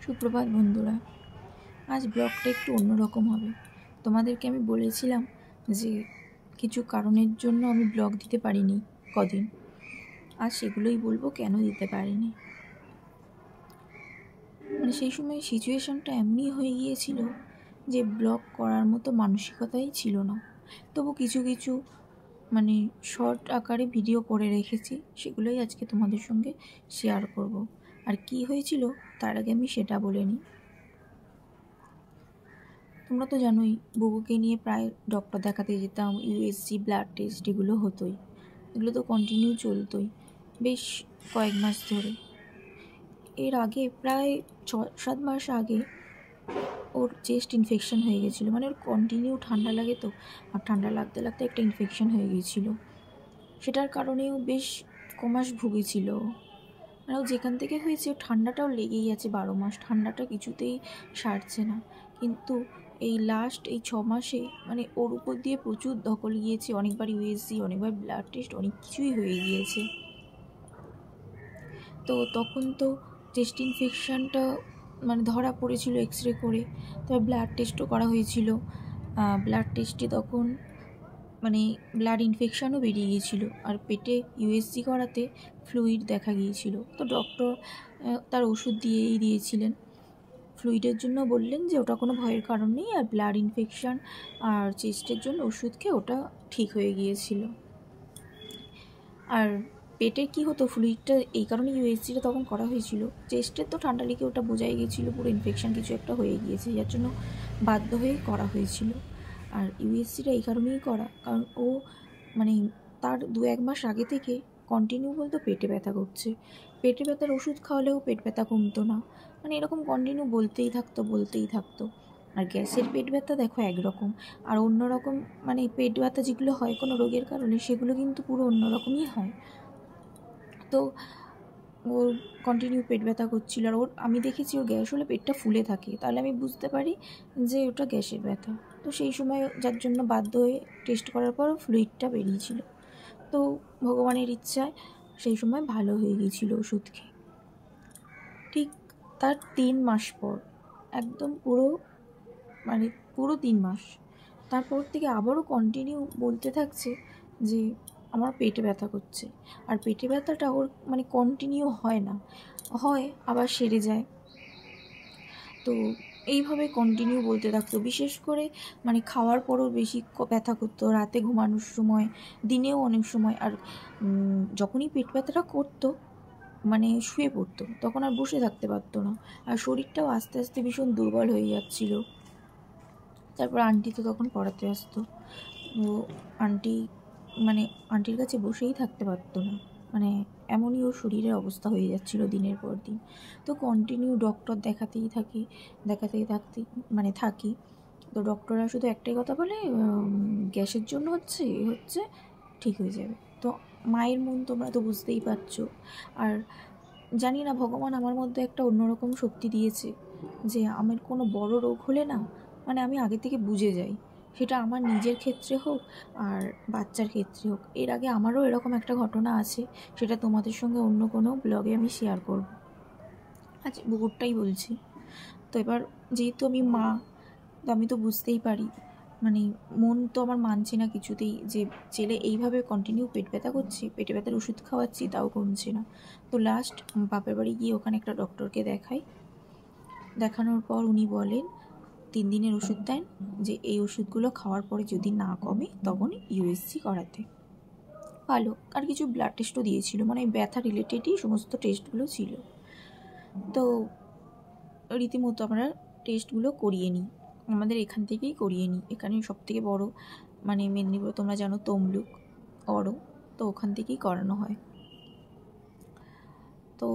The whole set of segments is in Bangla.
সুপ্রভাত বন্ধুরা। আজ ব্লগটা একটু অন্যরকম হবে। তোমাদেরকে আমি বলেছিলাম যে কিছু কারণের জন্য আমি ব্লগ দিতে পারিনি কদিন। আজ সেগুলোই বলবো কেন দিতে পারিনি। সেই সময় সিচুয়েশনটা এমনই হয়ে গিয়েছিল যে ব্লগ করার মতো মানসিকতাই ছিল না। তবু কিছু কিছু শর্ট আকারে ভিডিও করে রেখেছি, সেগুলোই আজকে তোমাদের সঙ্গে শেয়ার করব। আর কি হয়েছিল তার আগে আমি সেটা বলে নিই। তোমরা তো জানোই, বুবুকে নিয়ে প্রায় ডক্টর দেখাতে যেতাম, ইউএসজি, ব্লাড টেস্ট এগুলো হতোই। এগুলো তো কন্টিনিউ চলতোই বেশ কয়েক মাস ধরে। এর আগে প্রায় 6-7 মাস আগে ওর চেস্ট ইনফেকশন হয়ে গেছিলো। ওর কন্টিনিউ ঠান্ডা লাগে তো, আর ঠান্ডা লাগতে লাগতে একটা ইনফেকশন হয়ে গিয়েছিলো। সেটার কারণেও বেশ কমাস ভুগেছিল। ও যেখান থেকে হয়েছে ঠান্ডাটাও লেগেই আছে 12 মাস, ঠান্ডাটা কিছুতেই সারছে না। কিন্তু এই লাস্ট 6 মাসে ওর উপর দিয়ে প্রচুর ধকল গিয়েছে। অনেকবার ইউএসজি, অনেকবার ব্লাড টেস্ট, অনেক কিছুই হয়ে গিয়েছে। তো তখন তো চেস্ট ইনফেকশানটা ধরা পড়েছিল এক্সরে করে, তবে ব্লাড টেস্টও করা হয়েছিল। ব্লাড টেস্টে তখন ব্লাড ইনফেকশানও বেরিয়ে গিয়েছিল, আর পেটে ইউএসজি করাতে ফ্লুইড দেখা গিয়েছিল। তো ডক্টর তার ওষুধ দিয়েছিলেন ফ্লুইডের জন্য, বললেন যে ওটা কোনো ভয়ের কারণ নেই, আর ব্লাড ইনফেকশান আর চেস্টের জন্য ওষুধ খেয়ে ওটা ঠিক হয়ে গিয়েছিল। আর পেটে কি হতো, ফ্লুইডটা এই কারণে ইউএসজিটা তখন করা হয়েছিল। চেস্টের তো ঠান্ডা লেগে ওটা বোঝাই গিয়েছিলো পুরো ইনফেকশান কিছু একটা হয়ে গিয়েছে, যার জন্য বাধ্য হয়ে করা হয়েছিল। আর ইউএসজিটা এই কারণেই করা, কারণ ও তার 2-1 মাস আগে থেকে কন্টিনিউ বলতো পেটে ব্যথা করছে। পেটে ব্যথার ওষুধ খাওয়ালেও পেট ব্যথা কমতো না, এরকম কন্টিনিউ বলতেই থাকতো। আর গ্যাসের পেট ব্যথা দেখো একরকম, আর অন্যরকম পেট ব্যথা যেগুলো হয় কোনো রোগের কারণে, সেগুলো কিন্তু পুরো অন্যরকমই হয়। তো ওর কন্টিনিউ পেট ব্যথা করছিল, আর আমি দেখেছি ওর গ্যাস হলে পেটটা ফুলে থাকে, তাহলে আমি বুঝতে পারি যে ওটা গ্যাসের ব্যথা। তো সেই সময় যার জন্য বাধ্য হয়ে টেস্ট করার পর ফ্লুইডটা বেরিয়েছিল। তো ভগবানের ইচ্ছায় সেই সময় ভালো হয়ে গিয়েছিল ওষুধ খেয়ে। ঠিক তার 3 মাস পর, একদম পুরো 3 মাস, তারপর থেকে আবারও কন্টিনিউ বলতে থাকছে যে আমার পেটে ব্যথা করছে। আর পেটে ব্যথাটা ওর কন্টিনিউ হয় না, হয় আবার সেরে যায়। তো এইভাবে কন্টিনিউ বলতে থাকতো। বিশেষ করে খাওয়ার পরও বেশি ব্যথা করতো, রাতে ঘুমানোর সময়, দিনেও অনেক সময়। আর যখনই পেট ব্যথাটা করতো শুয়ে পড়তো, তখন আর বসে থাকতে পারতো না, আর শরীরটাও আস্তে আস্তে ভীষণ দুর্বল হয়ে যাচ্ছিল। তারপর আন্টি তো তখন পড়াতে আসতো, ও আন্টির কাছে বসেই থাকতে পারতো না, এমনই ওর শরীরের অবস্থা হয়ে যাচ্ছিল দিনের পর দিন। তো কন্টিনিউ ডক্টর দেখাতেই থাকি। তো ডক্টররা শুধু একটাই কথা বলে, গ্যাসের জন্য হচ্ছে ঠিক হয়ে যাবে। তো মায়ের মন তোমরা তো বুঝতেই পারছো। আর জানি না, ভগবান আমার মধ্যে একটা অন্যরকম শক্তি দিয়েছে যে আমার কোনো বড় রোগ হলে না আমি আগে থেকে বুঝে যাই, সেটা আমার নিজের ক্ষেত্রে হোক আর বাচ্চার ক্ষেত্রে হোক। এর আগে আমারও এরকম একটা ঘটনা আছে, সেটা তোমাদের সঙ্গে অন্য কোনো ব্লগে আমি শেয়ার করব। আজ বুকুরটাই বলছি। তো এবার যেহেতু আমি মা, তো আমি তো বুঝতেই পারি, মন তো আমার মানছে না কিছুতেই যে ছেলে এইভাবে কন্টিনিউ পেট ব্যথা করছে, পেটে ব্যথার ওষুধ খাওয়াচ্ছি তাও কমছে না। তো লাস্ট বাপের বাড়ি গিয়ে ওখানে একটা ডক্টরকে দেখানোর পর উনি বলেন, 3 দিনের ওষুধ দেন, যে এই ওষুধগুলো খাওয়ার পরে যদি না কমে তখন ইউএসজি করাতে। ভালো, আর কিছু ব্লাড টেস্টও দিয়েছিল, ব্যথা রিলেটেডই সমস্ত টেস্টগুলো ছিল। তো রীতিমতো আমরা টেস্টগুলো করিয়ে নিই, আমাদের এখান থেকেই করিয়ে নিই। এখানে সবথেকে বড় মেদিনীপুর, তোমরা জানো, তমলুক অরো, তো ওখান থেকেই করানো হয়। তো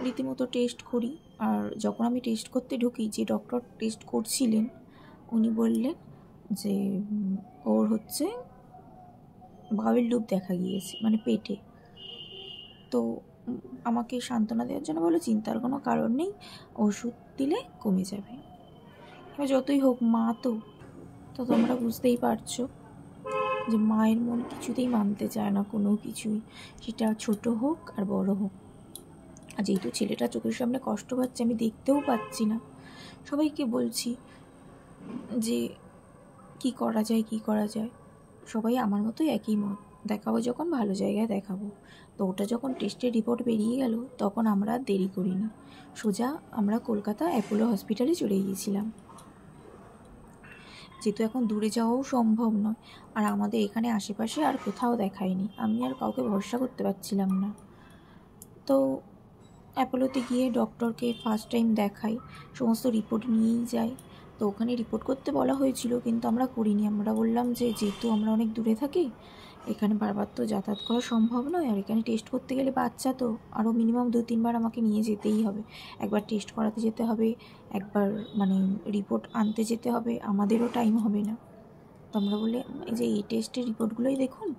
রীতিমতো টেস্ট করি। আর যখন আমি টেস্ট করতে ঢুকি, যে ডক্টর টেস্ট করছিলেন উনি বললেন যে ওর বাউল লুপ দেখা গিয়েছে পেটে। তো আমাকে সান্ত্বনা দেওয়ার জন্য বললো, চিন্তার কোনো কারণ নেই, ওষুধ দিলে কমে যাবে। এবার যতই হোক মা তো তোমরা বুঝতেই পারছো যে মায়ের মন কিছুতেই মানতে চায় না কোনো কিছুই, সেটা ছোট হোক আর বড় হোক। আর যেহেতু ছেলেটা চোখের সামনে কষ্ট পাচ্ছে, আমি দেখতেও পাচ্ছি না, সবাইকে বলছি যে কি করা যায় কি করা যায়। সবাই আমার মতোই একই মত, দেখাবো যখন ভালো জায়গায় দেখাবো। তো ওটা যখন টেস্টের রিপোর্ট বেরিয়ে গেল তখন আমরা আর দেরি করিনি, সোজা আমরা কলকাতা অ্যাপোলো হসপিটালে চলে গিয়েছিলাম, যেহেতু এখন দূরে যাওয়াও সম্ভব নয়। আর আমাদের এখানে আশেপাশে আর কোথাও দেখায়নি, আমি আর কাউকে ভরসা করতে পারছিলাম না। তো অ্যাপোলোতে গিয়ে ডক্টরকে ফার্স্ট টাইম দেখাই, সমস্ত রিপোর্ট নিয়েই যাই। তো ওখানে রিপোর্ট করতে বলা হয়েছিল, কিন্তু আমরা করিনি। আমরা বললাম যে যেহেতু আমরা অনেক দূরে থাকি, এখানে বারবার তো যাতায়াত করা সম্ভব নয়, আর এখানে টেস্ট করতে গেলে বাচ্চা তো আরও মিনিমাম 2-3 বার আমাকে নিয়ে যেতেই হবে। একবার টেস্ট করাতে যেতে হবে, একবার মানে রিপোর্ট আনতে যেতে হবে, আমাদেরও টাইম হবে না। তো আমরা বলে এই যে এই টেস্টের রিপোর্টগুলোই দেখুন,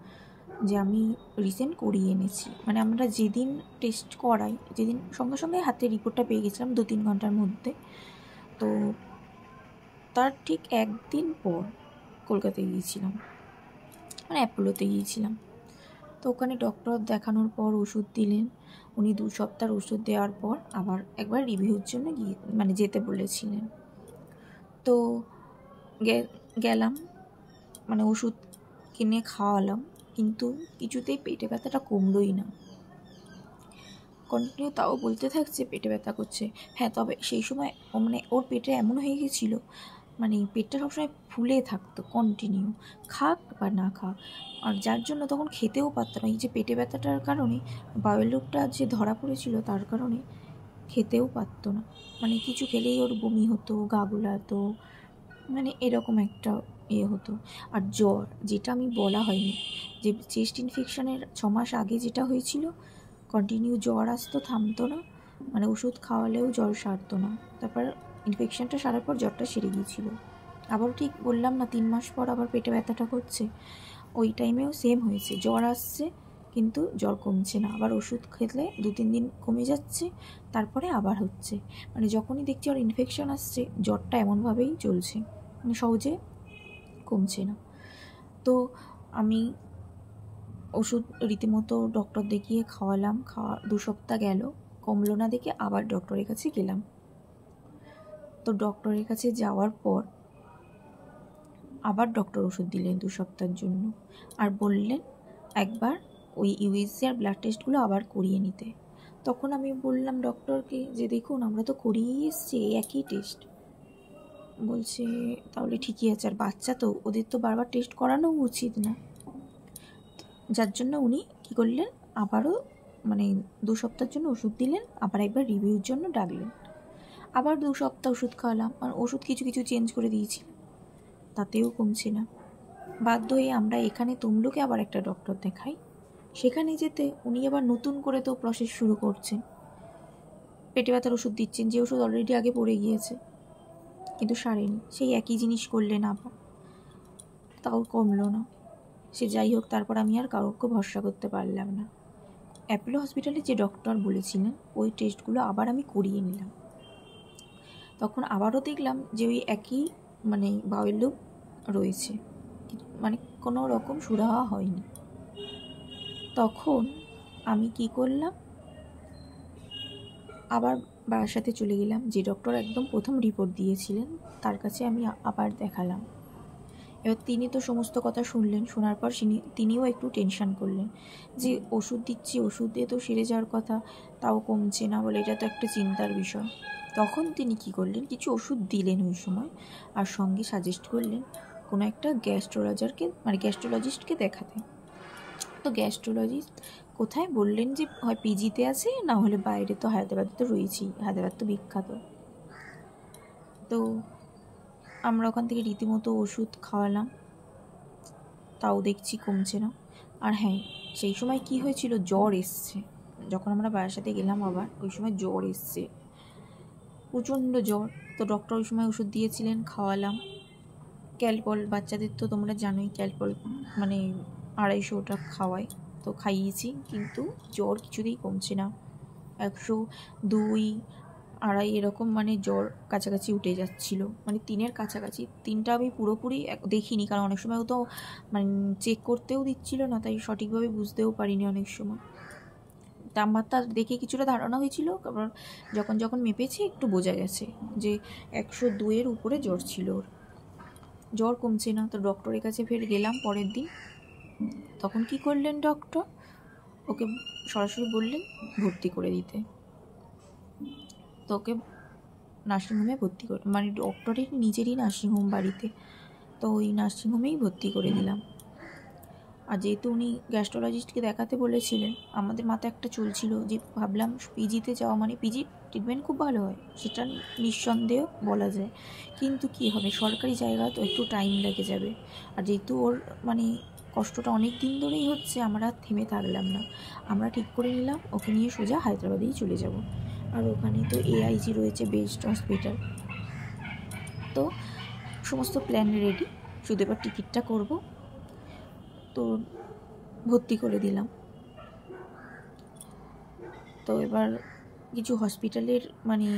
যে আমি রিসেন্ট করিয়ে এনেছি। মানে আমরা যেদিন টেস্ট করাই, যেদিন সঙ্গে সঙ্গে হাতে রিপোর্টটা পেয়ে গেছিলাম 2-3 ঘন্টার মধ্যে। তো তার ঠিক একদিন পর কলকাতায় গিয়েছিলাম, মানে অ্যাপোলোতে গিয়েছিলাম। তো ওখানে ডক্টর দেখানোর পর ওষুধ দিলেন। উনি 2 সপ্তাহ ওষুধ দেওয়ার পর আবার একবার রিভিউর জন্য মানে যেতে বলেছিলেন। তো গেলাম, মানে ওষুধ কিনে খাওয়ালাম, কিন্তু কিছুতেই পেটে ব্যথাটা কমলোই না। কন্টিনিউ তাও বলতে থাকছে পেটে ব্যথা করছে। হ্যাঁ, তবে সেই সময় মানে ওর পেটে এমন হয়ে গেছিলো, মানে পেটটা সবসময় ফুলে থাকতো কন্টিনিউ, খাক বা না খাক। আর যার জন্য তখন খেতেও পারতো না। এই যে পেটে ব্যথাটার কারণে বায়োল রোগটা যে ধরা পড়েছিল, তার কারণে খেতেও পারতো না। মানে কিছু খেলেই ওর বমি হতো, গা গোলাতো, মানে এরকম একটা হতো। আর জ্বর, যেটা আমি বলা হয়নি, যে চেস্ট ইনফেকশানের 6 মাস আগে যেটা হয়েছিল, কন্টিনিউ জ্বর আসতো, থামতো না, মানে ওষুধ খাওয়ালেও জ্বর সারতো না। তারপর ইনফেকশানটা সারার পর জ্বরটা সেরে গিয়েছিল। আবার ঠিক বললাম না 3 মাস পর আবার পেটে ব্যথাটা করছে, ওই টাইমেও সেম হয়েছে, জ্বর আসছে কিন্তু জ্বর কমছে না। আবার ওষুধ খেলে 2-3 দিন কমে যাচ্ছে, তারপরে আবার হচ্ছে। মানে যখনই দেখছি ওর ইনফেকশান আসছে, জ্বরটা এমনভাবেই চলছে, মানে সহজে কমছে না। তো আমি ওষুধ রীতিমতো ডক্টর দেখিয়ে খাওয়ালাম, 2 সপ্তাহ গেল, কমলো না দেখে আবার ডক্টরের কাছে গেলাম। তো ডক্টরের কাছে যাওয়ার পর আবার ডক্টর ওষুধ দিলেন 2 সপ্তাহের জন্য, আর বললেন একবার ওই ইউএসজি আর ব্লাড টেস্টগুলো আবার করিয়ে নিতে। তখন আমি বললাম ডক্টরকে যে দেখুন আমরা তো করিয়েই এসছি একই টেস্ট। বলছে তাহলে ঠিকই আছে, আর বাচ্চা তো, ওদের তো বারবার টেস্ট করানো উচিত না। যার জন্য উনি কী করলেন, আবারও মানে 2 সপ্তাহের জন্য ওষুধ দিলেন, আবার একবার রিভিউর জন্য ডাকলেন। আবার 2 সপ্তাহ ওষুধ খাওয়ালাম, আর ওষুধ কিছু কিছু চেঞ্জ করে দিয়েছি, তাতেও কমছে না। বাধ্য হয়ে আমরা এখানে তমলুকে আবার একটা ডক্টর দেখাই। সেখানে যেতে উনি আবার নতুন করে তো প্রসেস শুরু করছেন, পেটে ব্যথার ওষুধ দিচ্ছেন, যে ওষুধ অলরেডি আগে পড়ে গিয়েছে, কিন্তু সারেনি। সেই একই জিনিস করলেন আবার, তাও কমলো না। সে যাই হোক, তারপর আমি আর কাউকে ভরসা করতে পারলাম না। অ্যাপোলো হসপিটালে যে ডক্টর বলেছিলেন ওই টেস্টগুলো আবার আমি করিয়ে নিলাম। তখন আবারও দেখলাম যে ওই একই মানে বায়োল রোগ রয়েছে, মানে কোনো রকম সুরাহা হয়নি। তখন আমি কি করলাম, আবার বারাসাতে চলে গেলাম। যে ডক্টর একদম প্রথম রিপোর্ট দিয়েছিলেন তার কাছে আমি আবার দেখালাম। এবার তিনি তো সমস্ত কথা শুনলেন, শোনার পর তিনিও একটু টেনশন করলেন, যে ওষুধ দিচ্ছি, ওষুধ দিয়ে তো সেরে যাওয়ার কথা, তাও কমছে না, বলে এটা তো একটা চিন্তার বিষয়। তখন তিনি কি করলেন, কিছু ওষুধ দিলেন ওই সময়, আর সঙ্গে সাজেস্ট করলেন কোনো একটা গ্যাস্ট্রোলজিস্টকে দেখাতে। তো গ্যাস্ট্রোলজিস্ট কোথায় বললেন যে হয় পিজিতে আছে, না হলে বাইরে, তো হায়দ্রাবাদে তো রয়েছেই, হায়দ্রাবাদ তো বিখ্যাত। তো আমরা ওখান থেকে রীতিমতো ওষুধ খাওয়ালাম, তাও দেখছি কমছে না। আর হ্যাঁ, সেই সময় কি হয়েছিল, জ্বর এসছে। যখন আমরা বারাসাতে গেলাম আবার, ওই সময় জ্বর এসছে, প্রচণ্ড জ্বর। তো ডক্টর ওই সময় ওষুধ দিয়েছিলেন, খাওয়ালাম। ক্যালপল, বাচ্চাদের তো তোমরা জানোই, ক্যালপল মানে 250টা খাওয়াই, তো খাইয়েছি, কিন্তু জ্বর কিছুতেই কমছে না। 102, 2.5 এরকম, মানে জ্বর কাছাকাছি উঠে যাচ্ছিল, মানে 3-এর কাছাকাছি। 3টা আমি পুরোপুরি দেখিনি, কারণ অনেক সময় তো মানে চেক করতেও দিচ্ছিল না, তাই সঠিকভাবে বুঝতেও পারিনি অনেক সময়। তাপমাত্রা দেখে কিছুটা ধারণা হয়েছিল, কারণ যখন যখন মেপেছি একটু বোঝা গেছে যে 102-এর উপরে জ্বর ছিল ওর। জ্বর কমছে না, তো ডক্টরের কাছে ফের গেলাম পরের দিন। তখন কি করলেন ডক্টর, ওকে সরাসরি বললেন ভর্তি করে দিতে। তো ওকে নার্সিংহোমে ভর্তি করে, মানে ডক্টরের নিজেরই নার্সিংহোম বাড়িতে, তো ওই নার্সিংহোমেই ভর্তি করে দিলাম। আর যেহেতু উনি গ্যাস্ট্রোলজিস্টকে দেখাতে বলেছিলেন, আমাদের মাথায় একটা চলছিল যে ভাবলাম পিজিতে যাওয়া মানে পিজি ট্রিটমেন্ট খুব ভালো হয়, সেটা নিঃসন্দেহ বলা যায়, কিন্তু কি হবে সরকারি জায়গা তো একটু টাইম লেগে যাবে। আর যেহেতু ওর মানে কষ্টটা অনেক দিন ধরেই হচ্ছে, আমরা থেমে থাকলাম না, আমরা ঠিক করে নিলাম ওকে নিয়ে সোজা হায়দ্রাবাদেই চলে যাব। আর ওখানে তো AIG রয়েছে, বেস্ট হসপিটাল। তো সমস্ত প্ল্যান রেডি, শুধু এবার টিকিটটা করব, তো ভর্তি করে দিলাম। তো এবার কিছু হসপিটালের মানে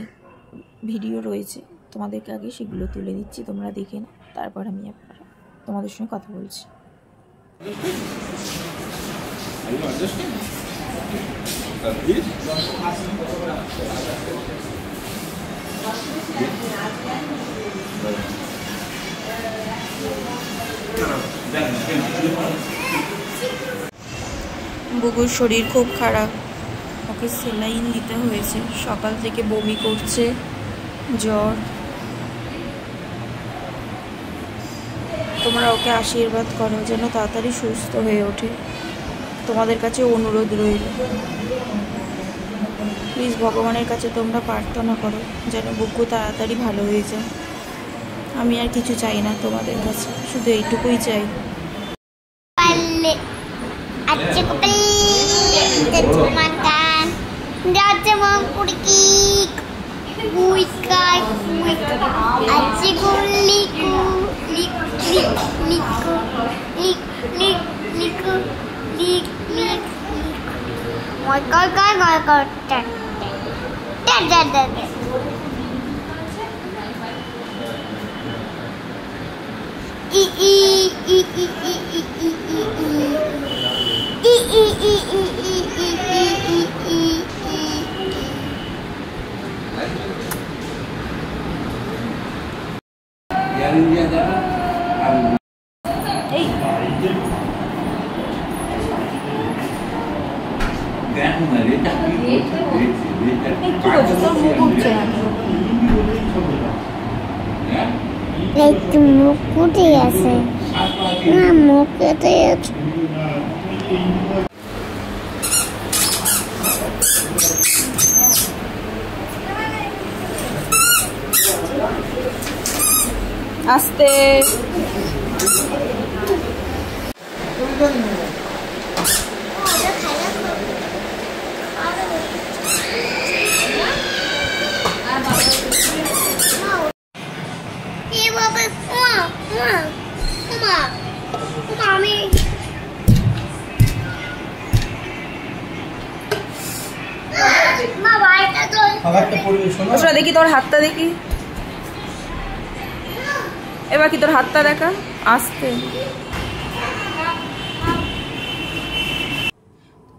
ভিডিও রয়েছে, তোমাদেরকে আগে সেগুলো তুলে দিচ্ছি, তোমরা দেখে নাও, তারপর আমি তোমাদের সঙ্গে কথা বলছি। বুবুর শরীর খুব খারাপ, ওকে সেলাইন দিতে হয়েছে, সকাল থেকে বমি করছে, জ্বর। তোমরা ওকে আশীর্বাদ করো যেন তাড়াতাড়ি সুস্থ হয়ে ওঠে, তোমাদের কাছে অনুরোধ রইল। প্লিজ ভগবানের কাছে তোমরা প্রার্থনা করো যেন বুকু তাড়াতাড়ি ভালো হয়ে যায়। আমি আর কিছু চাই না তোমাদের কাছে, শুধু এইটুকুই চাই। একটু মুখ উঠে আছে না, মুখেতে আছে। আস্তে দেখি তোর হাতটা, দেখি এবার কি তোর হাতটা দেখা, আস্তে।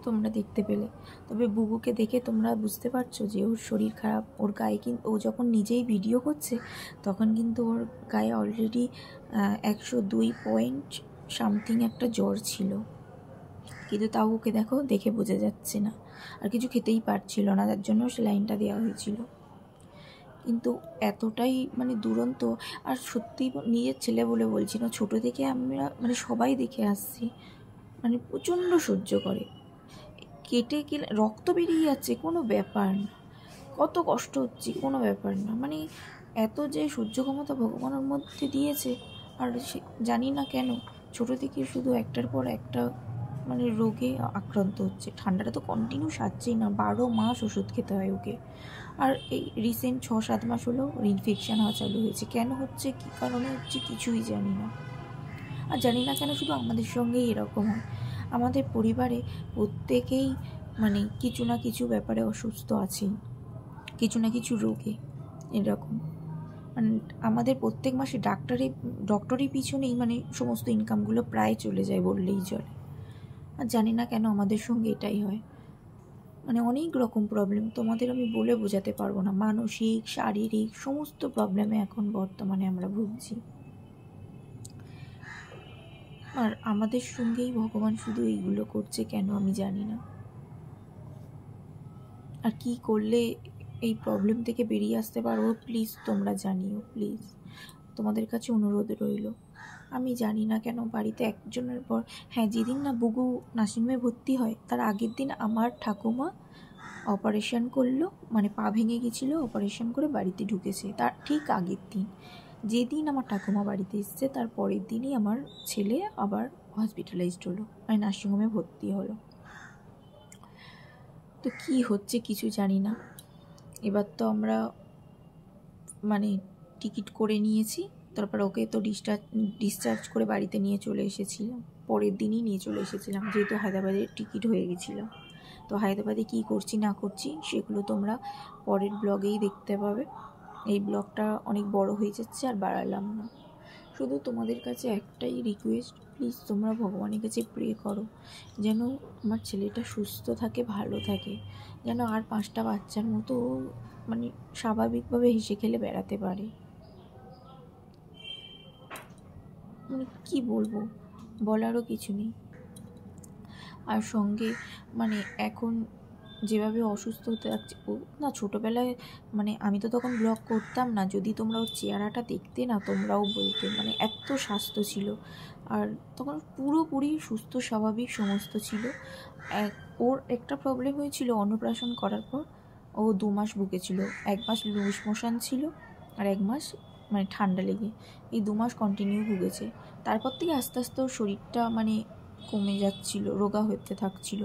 তোমরা দেখতে পেলে, তবে বুবুকে দেখে তোমরা বুঝতে পারছো যে ওর শরীর খারাপ, ওর গায়ে কিন্তু ও যখন নিজেই ভিডিও করছে তখন কিন্তু ওর গায়ে অলরেডি 102 একটা জ্বর ছিল, কিন্তু তাও ওকে দেখো দেখে বোঝা যাচ্ছে না, আর কিছু খেতেই পারছিল না, যার জন্য সেলাইনটা দেওয়া হয়েছিল। কিন্তু এতটাই মানে দুরন্ত, আর সত্যি নিজের ছেলে বলে বলছি না, ছোটো থেকে আমরা মানে সবাই দেখে আসছি, মানে প্রচণ্ড সহ্য করে, কেটে গেলে রক্ত বেরিয়ে যাচ্ছে কোনো ব্যাপার না, কত কষ্ট হচ্ছে কোনো ব্যাপার না, মানে এত যে সহ্য ক্ষমতা ভগবানের মধ্যে দিয়েছে। আর জানি না কেন ছোটো থেকে শুধু একটার পর একটা মানে রোগে আক্রান্ত হচ্ছে। ঠান্ডাটা তো কন্টিনিউ সারছেই না, 12 মাস ওষুধ খেতে হয় ওকে। আর এই রিসেন্ট 6-7 মাস হলো ইনফেকশান হওয়া চালু হয়েছে, কেন হচ্ছে কী কারণে হচ্ছে কিছুই জানি না। আর জানি না কেন শুধু আমাদের সঙ্গেই এরকম হয়, আমাদের পরিবারে প্রত্যেকেই মানে কিছু না কিছু ব্যাপারে অসুস্থ আছেই, কিছু না কিছু রোগে এরকম। মানে আমাদের প্রত্যেক মাসে ডক্টরের পিছনেই মানে সমস্ত ইনকামগুলো প্রায় চলে যায় বললেই চলে। আর জানি না কেন আমাদের সঙ্গে এটাই হয়, মানে অনেক রকম প্রবলেম, তোমাদের আমি বলে বোঝাতে পারবো না। মানসিক, শারীরিক সমস্ত প্রবলেমে এখন বর্তমানে আমরা ভুগছি। আর আমাদের সঙ্গেই ভগবান শুধু এইগুলো করছে কেন আমি জানি না। আর কি করলে এই প্রবলেম থেকে বেরিয়ে আসতে পারবো প্লিজ তোমরা জানিও, প্লিজ তোমাদের কাছে অনুরোধ রইল। আমি জানি না কেন বাড়িতে একজনের পর, হ্যাঁ যেদিন না বুগু নার্সিংহোমে ভর্তি হয় তার আগের দিন আমার ঠাকুমা অপারেশন করলো, মানে পা ভেঙে গেছিলো, অপারেশন করে বাড়িতে ঢুকেছে। তার ঠিক আগের দিন, যেদিন আমার ঠাকুমা বাড়িতে এসছে তার পরের দিনই আমার ছেলে আবার হসপিটালাইজড হলো, মানে নার্সিংহোমে ভর্তি হলো। তো কি হচ্ছে কিছু জানি না। এবার তো আমরা মানে টিকিট করে নিয়েছি, তারপর ওকে তো ডিসচার্জ করে বাড়িতে নিয়ে চলে এসেছিলাম, পরের দিনই নিয়ে চলে এসেছিলাম, যেহেতু হায়দ্রাবাদের টিকিট হয়ে গেছিলো। তো হায়দ্রাবাদে কী করছি না করছি সেগুলো তোমরা পরের ব্লগেই দেখতে পাবে। এই ব্লগটা অনেক বড় হয়ে যাচ্ছে, আর বাড়ালাম না। শুধু তোমাদের কাছে একটাই রিকোয়েস্ট, প্লিজ তোমরা ভগবানের কাছে প্রে করো যেন আমার ছেলেটা সুস্থ থাকে, ভালো থাকে, যেন আর 5টা বাচ্চার মতো মানে স্বাভাবিকভাবে হেসে খেলে বেড়াতে পারে। মানে কী বলবো, বলারও কিছু নেই। আর সঙ্গে মানে এখন যেভাবে অসুস্থ হতে যাচ্ছে ও না, ছোটোবেলায় মানে আমি তো তখন ব্লগ করতাম না, যদি তোমরা ওর চেহারাটা দেখতে না তোমরাও বলতে, মানে এত স্বাস্থ্য ছিল। আর তখন পুরোপুরি সুস্থ স্বাভাবিক সমস্ত ছিল। ওর একটা প্রবলেম হয়েছিল অন্নপ্রাশন করার পর, ও 2 মাস ভুগেছিল। 1 মাস লুজ মোশন ছিল আর 1 মাস মানে ঠান্ডা লেগে, এই 2 মাস কন্টিনিউ ভুগেছে। তারপর থেকে আস্তে আস্তে ওর শরীরটা মানে কমে যাচ্ছিল, রোগা হতে থাকছিল।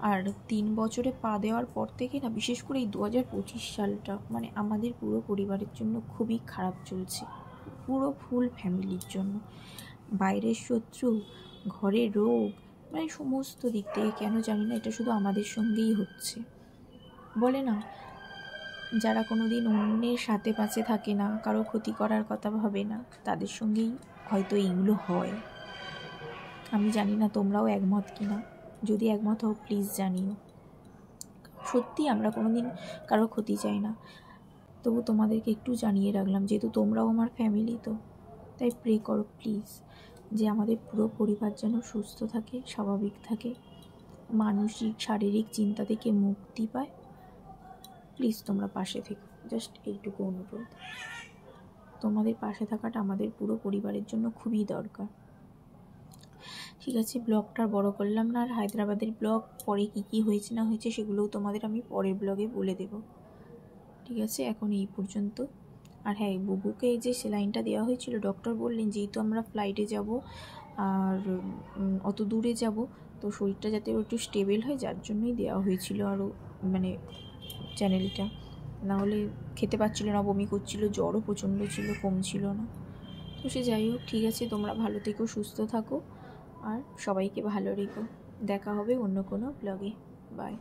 আর 3 বছরে পা দেওয়ার পর থেকে না, বিশেষ করে এই 2025 সালটা মানে আমাদের পুরো পরিবারের জন্য খুবই খারাপ চলছে, পুরো ফুল ফ্যামিলির জন্য। বাইরের শত্রু, ঘরের রোগ, মানে সমস্ত দিক থেকে কেন জানি না এটা শুধু আমাদের সঙ্গেই হচ্ছে। বলে না, যারা কোনো দিন অন্যের সাথে পাশে থাকে না, কারো ক্ষতি করার কথা ভাবে না, তাদের সঙ্গেই হয়তো এইগুলো হয়। আমি জানি না তোমরাও একমত কিনা, যদি একমত হও প্লিজ জানিও। সত্যি আমরা কোনো দিন কারো ক্ষতি চাই না, তবু তোমাদেরকে একটু জানিয়ে রাখলাম, যেহেতু তোমরাও আমার ফ্যামিলি, তো তাই প্রে করো প্লিজ যে আমাদের পুরো পরিবার যেন সুস্থ থাকে, স্বাভাবিক থাকে, মানসিক শারীরিক চিন্তা থেকে মুক্তি পায়। প্লিজ তোমরা পাশে থেকো, জাস্ট এইটুকু অনুরোধ। তোমাদের পাশে থাকাটা আমাদের পুরো পরিবারের জন্য খুবই দরকার। ঠিক আছে, ব্লগটা বড় করলাম না। আর হায়দ্রাবাদের ব্লগ পরে কী হয়েছে না হয়েছে সেগুলোও তোমাদের আমি পরের ব্লগে বলে দেব। ঠিক আছে, এখন এই পর্যন্ত। আর হ্যাঁ, বুবুকে যে সেলাইনটা দেওয়া হয়েছিল, ডক্টর বললেন যেহেতু আমরা ফ্লাইটে যাব আর অত দূরে যাব, তো শরীরটা যাতে একটু স্টেবল হয়, যার জন্যই দেওয়া হয়েছিল। আরও মানে চ্যানেলটা নাহলে খেতে পাচ্ছিল না, বমি করছিল, জ্বরও প্রচণ্ড ছিল, কমছিল না। তো সে যাই হোক, ঠিক আছে, তোমরা ভালো থেকো, সুস্থ থাকো, আর সবাইকে ভালো রেখো। দেখা হবে অন্য কোনো ব্লগে। বাই।